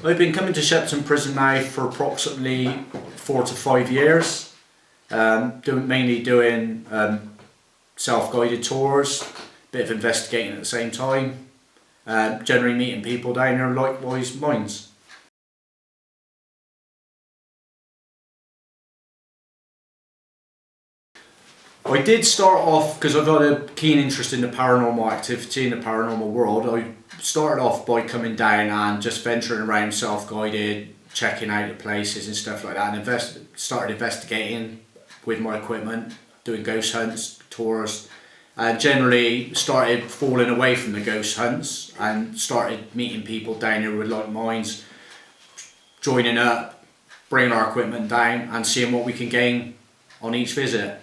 I've been coming to Shepton Prison now for approximately 4 to 5 years, mainly doing self-guided tours, bit of investigating at the same time, generally meeting people down there, likewise mines. I did start off, because I've got a keen interest in the paranormal activity, in the paranormal world. I started off by coming down and just venturing around self-guided, checking out the places and stuff like that, and started investigating with my equipment, doing ghost hunts, tours, and generally started falling away from the ghost hunts and started meeting people down here with like minds, joining up, bringing our equipment down and seeing what we can gain on each visit.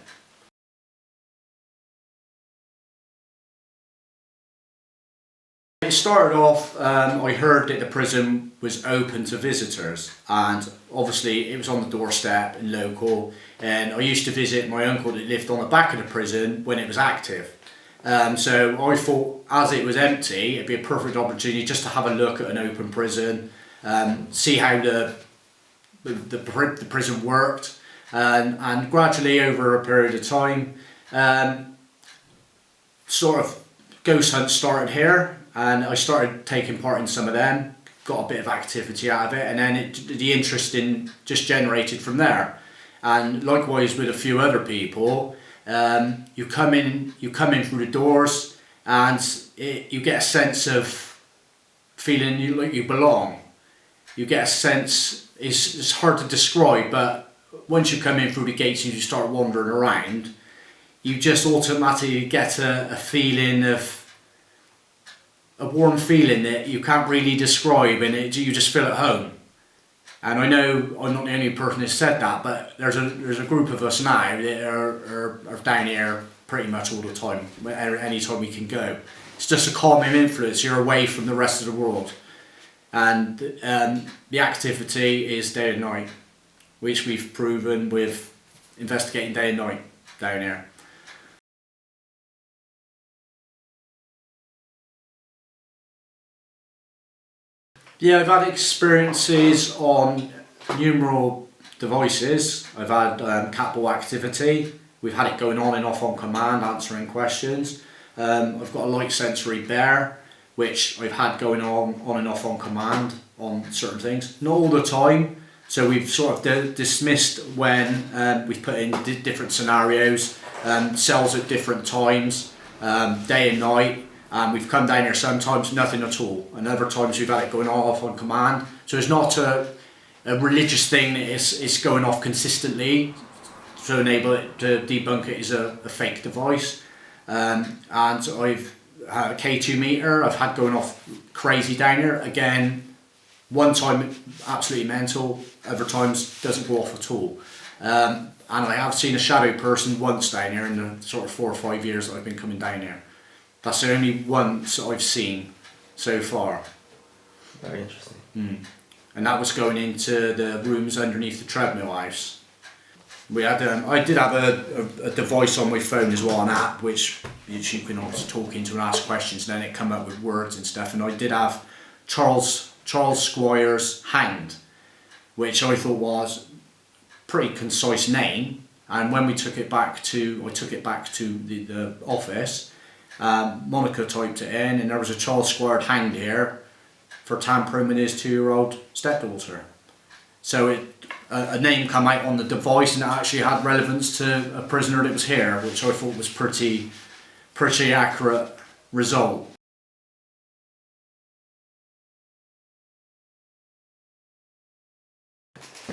It started off, I heard that the prison was open to visitors, and obviously it was on the doorstep and local, and I used to visit my uncle that lived on the back of the prison when it was active. So I thought, as it was empty, it'd be a perfect opportunity just to have a look at an open prison, see how the prison worked, and gradually over a period of time, sort of ghost hunts started here. And I started taking part in some of them, got a bit of activity out of it, and then the interest in just generated from there. And likewise with a few other people, you come in through the doors, and you get a sense of feeling like you belong. You get a sense, it's hard to describe, but once you come in through the gates and you start wandering around, you just automatically get a feeling of a warm feeling that you can't really describe, and you just feel at home. And I know I'm not the only person who said that, but there's a group of us now that are down here pretty much all the time, any time we can go. It's just a calming influence, you're away from the rest of the world. And the activity is day and night, which we've proven with investigating day and night down here. Yeah, I've had experiences on numerous devices. I've had catball activity. We've had it going on and off on command, answering questions. I've got a light sensory bear, which I've had going on and off on command on certain things. Not all the time, so we've sort of dismissed when we've put in different scenarios, cells at different times, day and night. We've come down here sometimes, nothing at all, and other times we've had it going off on command. So it's not a religious thing, it's going off consistently to enable it to debunk it as a fake device. And I've had a K2 meter, I've had going off crazy down here. Again, one time absolutely mental, other times doesn't go off at all. And I have seen a shadow person once down here in the sort of 4 or 5 years that I've been coming down here. That's the only once I've seen so far. Very interesting. And that was going into the rooms underneath the treadmill house. We had, I did have a device on my phone as well, an app which you can also talk into and ask questions, and then it come up with words and stuff. And I did have Charles Squire's Hanged, which I thought was a pretty concise name. And when I took it back to the office. Monica typed it in, and there was a Charles Squire hanged here for tampering with his 2-year-old stepdaughter. So a name came out on the device, and it actually had relevance to a prisoner that was here, which I thought was pretty accurate result.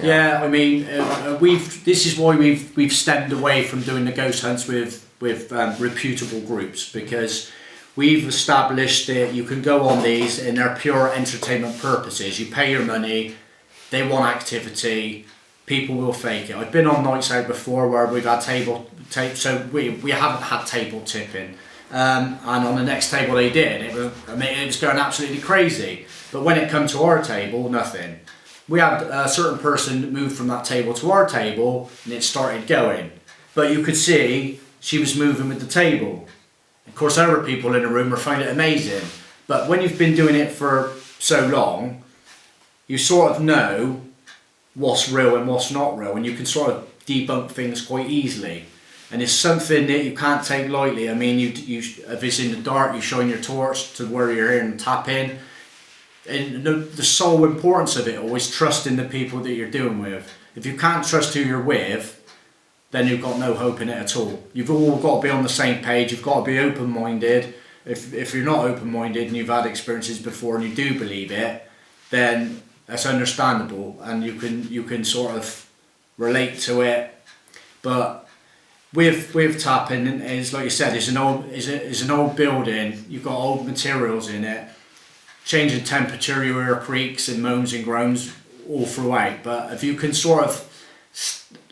Yeah, I mean, this is why we've stemmed away from doing the ghost hunts with reputable groups, because we've established that you can go on these and they're pure entertainment purposes. You pay your money, they want activity, people will fake it. I've been on nights out before where we've had so we haven't had table tipping, and on the next table they did. It was going absolutely crazy. But when it come to our table, nothing. We had a certain person that moved from that table to our table, and it started going. But you could see she was moving with the table. Of course, other people in the room were finding it amazing. But when you've been doing it for so long, you sort of know what's real and what's not real, and you can sort of debunk things quite easily. And it's something that you can't take lightly. I mean, if it's in the dark, you shine your torch to where you're here and tap in. And the sole importance of it always trusting the people that you're doing with. If you can't trust who you're with, then you've got no hope in it at all. You've all got to be on the same page. You've got to be open-minded. If you're not open-minded and you've had experiences before and you do believe it, then that's understandable, and you can sort of relate to it. But with tapping, is like you said, it's an old building. You've got old materials in it. Changing temperature, you hear creaks and moans and groans all throughout. But if you can sort of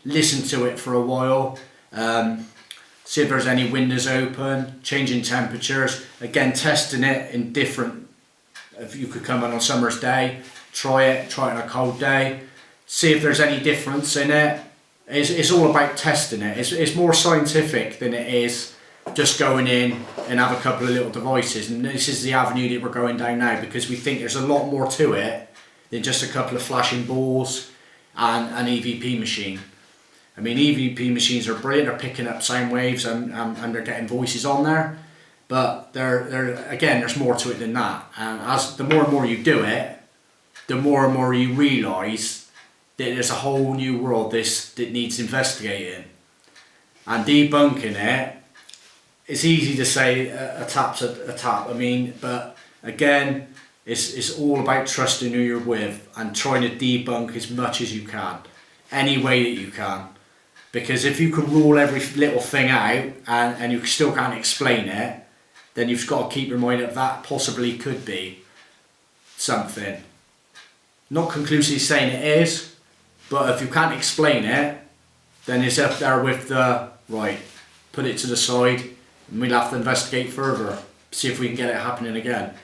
listen to it for a while, see if there's any windows open, changing temperatures, again testing it in different. If you could come on a summer's day, try it on a cold day, see if there's any difference in it. It's all about testing it. It's more scientific than it is just going in and have a couple of little devices. And this is the avenue that we're going down now, because we think there's a lot more to it than just a couple of flashing balls and an EVP machine. I mean, EVP machines are brilliant. They're picking up sound waves and they're getting voices on there. But there's more to it than that. And as the more and more you do it, the more and more you realise that there's a whole new world that needs investigating. And debunking it, it's easy to say a tap's a tap. I mean, but again, it's all about trusting who you're with and trying to debunk as much as you can, any way that you can. Because if you can rule every little thing out and you still can't explain it, then you've got to keep your mind that possibly could be something. Not conclusively saying it is, but if you can't explain it, then it's up there with the, right, put it to the side, and we'll have to investigate further, see if we can get it happening again.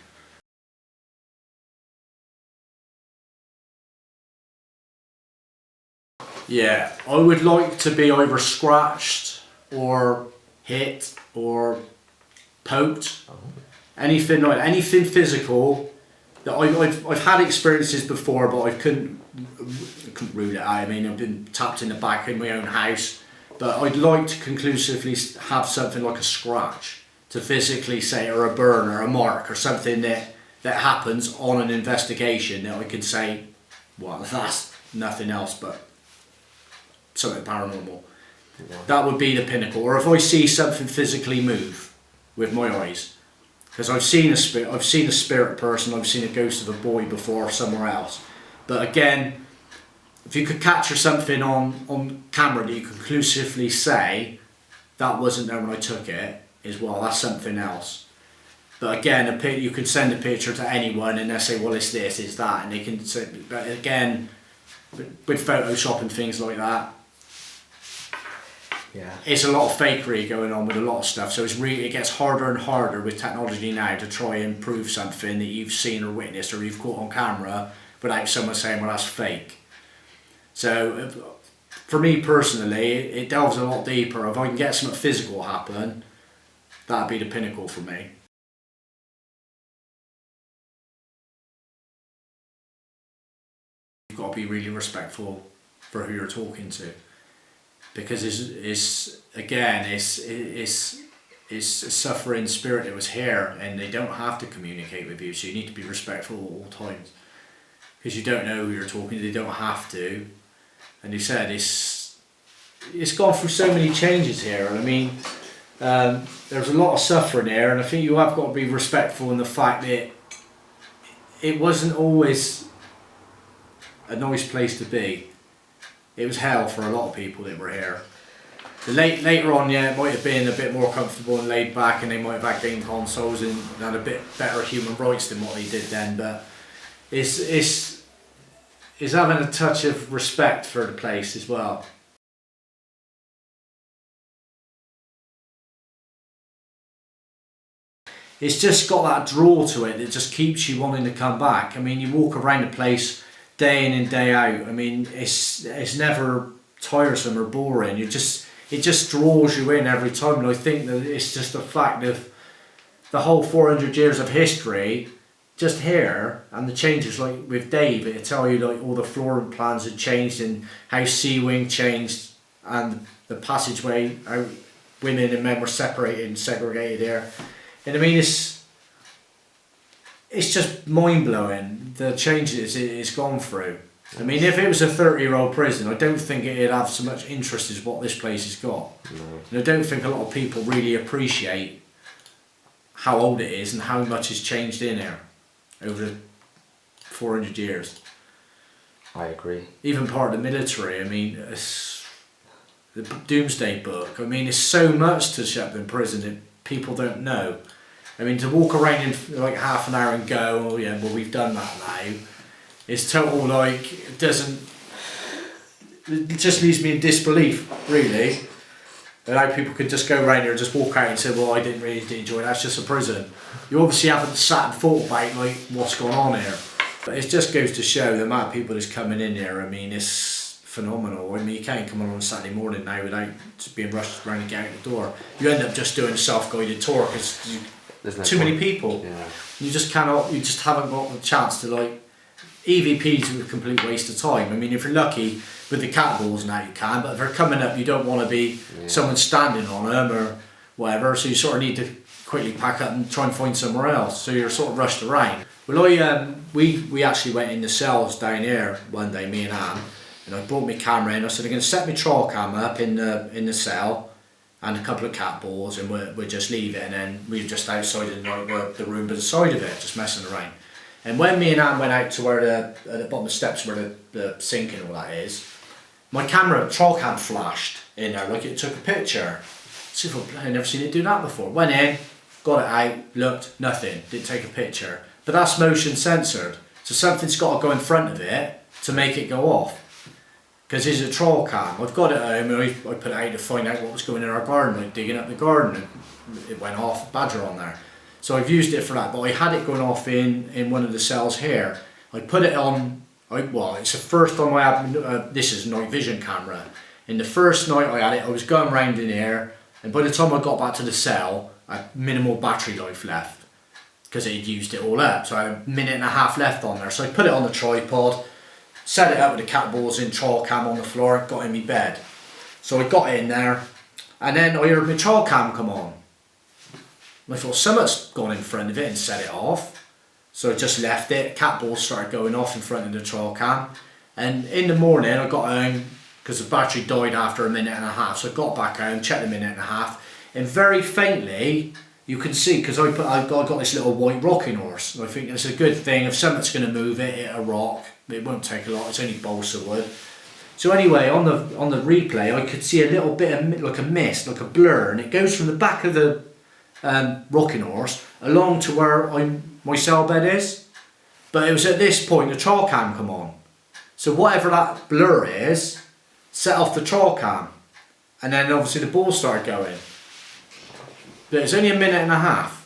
Yeah, I would like to be either scratched or hit or poked, anything physical. That I've had experiences before, but I couldn't rule it out. I mean, I've been tapped in the back in my own house, but I'd like to conclusively have something like a scratch to physically say, or a burn or a mark or something that happens on an investigation that I can say, well, that's nothing else but something paranormal. Yeah. That would be the pinnacle. Or if I see something physically move with my eyes. Because I've seen a spirit person, I've seen a ghost of a boy before somewhere else. But again, if you could capture something on camera that you conclusively say, that wasn't there when I took it, as well, that's something else. But again, you could send a picture to anyone and they say, well, it's this, it's that, and they can say, but again, with Photoshop and things like that, yeah, it's a lot of fakery going on with a lot of stuff. So it gets harder and harder with technology now to try and prove something that you've seen or witnessed or you've caught on camera without someone saying, well, that's fake. So for me personally, it delves a lot deeper. If I can get something physical happen, that'd be the pinnacle for me. You've got to be really respectful for who you're talking to. Because it's a suffering spirit that was here, and they don't have to communicate with you, so you need to be respectful at all times, because you don't know who you're talking to. They don't have to, and you said it's gone through so many changes here. And I mean, there's a lot of suffering here, and I think you have got to be respectful in the fact that it wasn't always a nice place to be. It was hell for a lot of people that were here. Later on, yeah, it might have been a bit more comfortable and laid back, and they might have had game consoles and had a bit better human rights than what they did then. But it's having a touch of respect for the place as well. It's just got that draw to it that just keeps you wanting to come back. I mean, you walk around the place day in and day out. I mean, it's never tiresome or boring. It just draws you in every time. And I think that it's just the fact of the whole 400 years of history just here, and the changes, like with Dave, it'll tell you like all the flooring plans had changed and how C-wing changed and the passageway, how women and men were separated and segregated here. And I mean, it's just mind-blowing, the changes it's gone through. I mean, if it was a 30-year-old prison, I don't think it'd have so much interest as what this place has got. No. And I don't think a lot of people really appreciate how old it is and how much has changed in here over the 400 years. I agree. Even part of the military, I mean, it's the Doomsday Book, I mean, it's so much to Shepton Prison that people don't know. I mean, to walk around in like half an hour and go, oh yeah, well we've done that now, it's total like, it just leaves me in disbelief, really. And how people could just go around here and just walk out and say, well, I didn't really enjoy it, that's just a prison. You obviously haven't sat and thought about like what's going on here. But it just goes to show the amount of people that's coming in here, I mean, it's phenomenal. I mean, you can't come on Saturday morning now without just being rushed around and get out the door. You end up just doing a self-guided tour because There's no too point. many people. Yeah. You just haven't got the chance to like, EVPs are a complete waste of time. I mean, if you're lucky with the cat balls now you can, but if they're coming up you don't want to be someone standing on them or whatever, so you sort of need to quickly pack up and try and find somewhere else, so you're sort of rushed around. Well, we actually went in the cells down here one day, me and Anne, and I brought my camera in. I said I'm going to set my trawl cam up in the cell and a couple of cat balls, and we'll just leave it, and then we were just outside in the room beside of it, just messing around. And when me and Anne went out to where at the bottom of the steps where the sink and all that is, my camera, trawl cam flashed in there, like it took a picture. See if I've never seen it do that before. Went in, got it out, looked, nothing, didn't take a picture. But that's motion censored, so something's got to go in front of it to make it go off. Because it's a trawl cam. I've got it at home and I put it out to find out what was going in our garden, like digging up the garden, and it went off, badger on there. So I've used it for that, but I had it going off in one of the cells here. I put it on, it's the first time I had, this is a night vision camera. In the first night I had it, I was going round in here, and by the time I got back to the cell, I had minimal battery life left, because it had used it all up. So I had a minute and a half left on there. So I put it on the tripod, set it up with the cat balls in trawl cam on the floor, got in my bed. So I got in there, and then I heard my trawl cam come on. And I thought something's gone in front of it and set it off. So I just left it, cat balls started going off in front of the trawl cam. And in the morning I got home, because the battery died after a minute and a half, so I got back home, checked a minute and a half, and very faintly you can see, because I got this little white rocking horse, and I think it's a good thing, if something's going to move it, it'll rock, it won't take a lot, it's only balsa wood. So anyway, on the replay I could see a little bit of like a mist, like a blur, and it goes from the back of the rocking horse along to where my cell bed is. But it was at this point the trawl cam come on. So whatever that blur is, set off the trawl cam, and then obviously the ball started going. But it was only a minute and a half.